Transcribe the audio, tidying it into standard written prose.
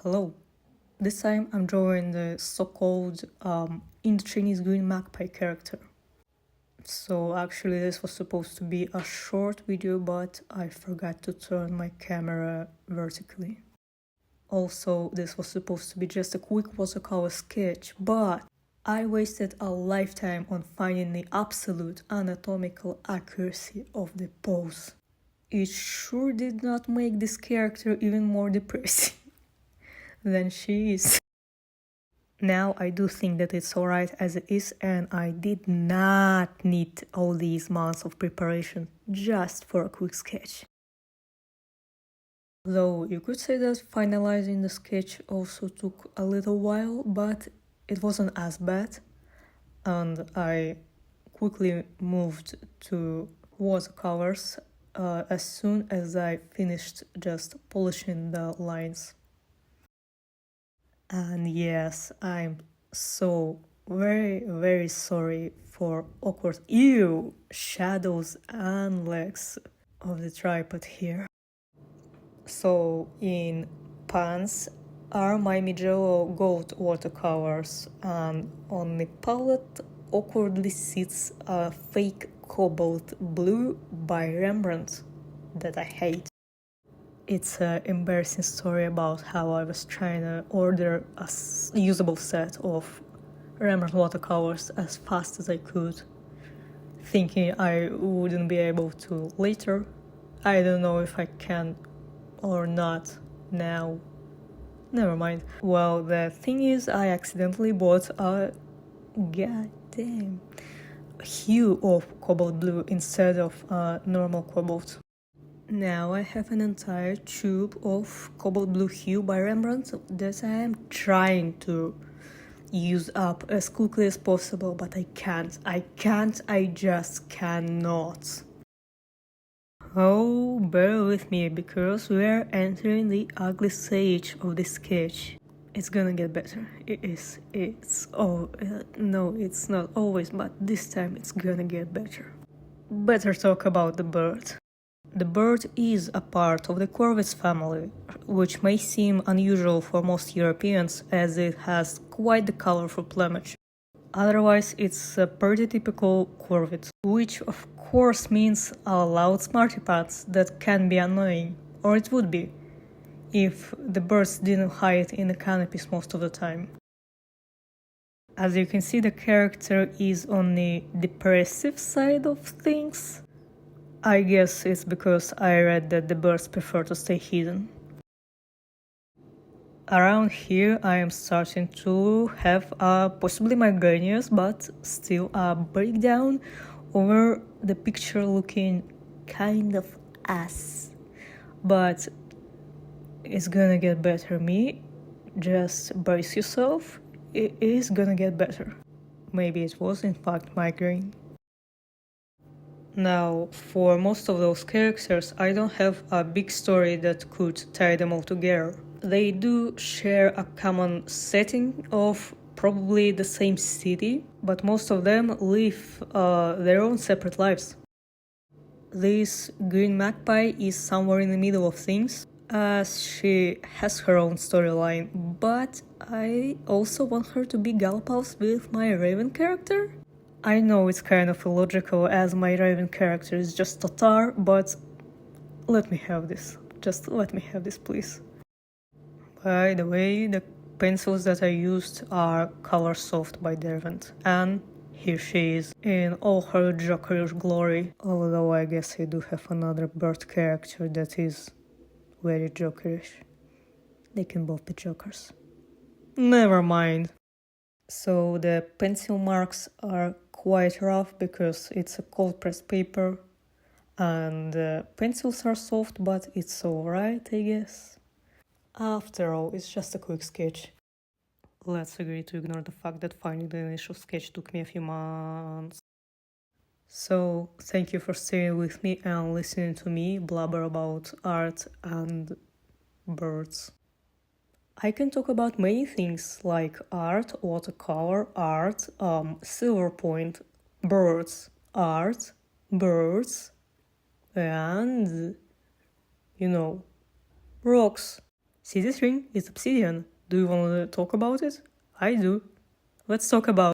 Hello. This time I'm drawing the so-called in the Chinese green magpie character. So actually this was supposed to be a short video, but I forgot to turn my camera vertically. Also, this was supposed to be just a quick watercolor sketch, but I wasted a lifetime on finding the absolute anatomical accuracy of the pose. It sure did not make this character even more depressing than she is. Now I do think that it's alright as it is, and I did not need all these months of preparation just for a quick sketch. Though you could say that finalizing the sketch also took a little while, but it wasn't as bad, and I quickly moved to watercolors as soon as I finished just polishing the lines. And yes, I'm so very sorry for awkward shadows and legs of the tripod here. So in pans are my Migraineous gold watercolors, and on the palette awkwardly sits a fake cobalt blue by Rembrandt that I hate. It's an embarrassing story about how I was trying to order a usable set of Rembrandt watercolors as fast as I could, thinking I wouldn't be able to later. I don't know if I can or not now. Never mind. Well, the thing is, I accidentally bought a goddamn hue of cobalt blue instead of a normal cobalt. Now I have an entire tube of cobalt blue hue by Rembrandt that I am trying to use up as quickly as possible, but I just cannot. Oh, bear with me, because we are entering the ugly stage of this sketch. It's gonna get better. No, it's not always, but this time it's gonna get better. Better talk about the bird. The bird is a part of the corvids family, which may seem unusual for most Europeans as it has quite the colorful plumage. Otherwise, it's a pretty typical corvid, which of course means a loud smarty pants that can be annoying, or it would be, if the birds didn't hide in the canopies most of the time. As you can see, the character is on the depressive side of things. I guess it's because I read that the birds prefer to stay hidden. Around here I am starting to have a possibly migraineous, but still a breakdown over the picture looking kind of ass. But it's gonna get better, just brace yourself, it is gonna get better. Maybe it was in fact migraine. Now, for most of those characters, I don't have a big story that could tie them all together. They do share a common setting of probably the same city, but most of them live their own separate lives. This green magpie is somewhere in the middle of things, as she has her own storyline, but I also want her to be gal pals with my raven character. I know it's kind of illogical as my raven character is just Tatar, but let me have this. Just let me have this, please. By the way, the pencils that I used are Color Soft by Derwent, and here she is in all her jokerish glory, although I guess I do have another bird character that is very jokerish. They can both be jokers. Never mind. So the pencil marks are quite rough because it's a cold pressed paper, and the pencils are soft, but it's alright, I guess. After all, it's just a quick sketch. Let's agree to ignore the fact that finding the initial sketch took me a few months. So, thank you for staying with me and listening to me blabber about art and birds. I can talk about many things like art, watercolor, art, silver point, birds, art, birds, and, rocks. See, this ring is obsidian. Do you want to talk about it? I do. Let's talk about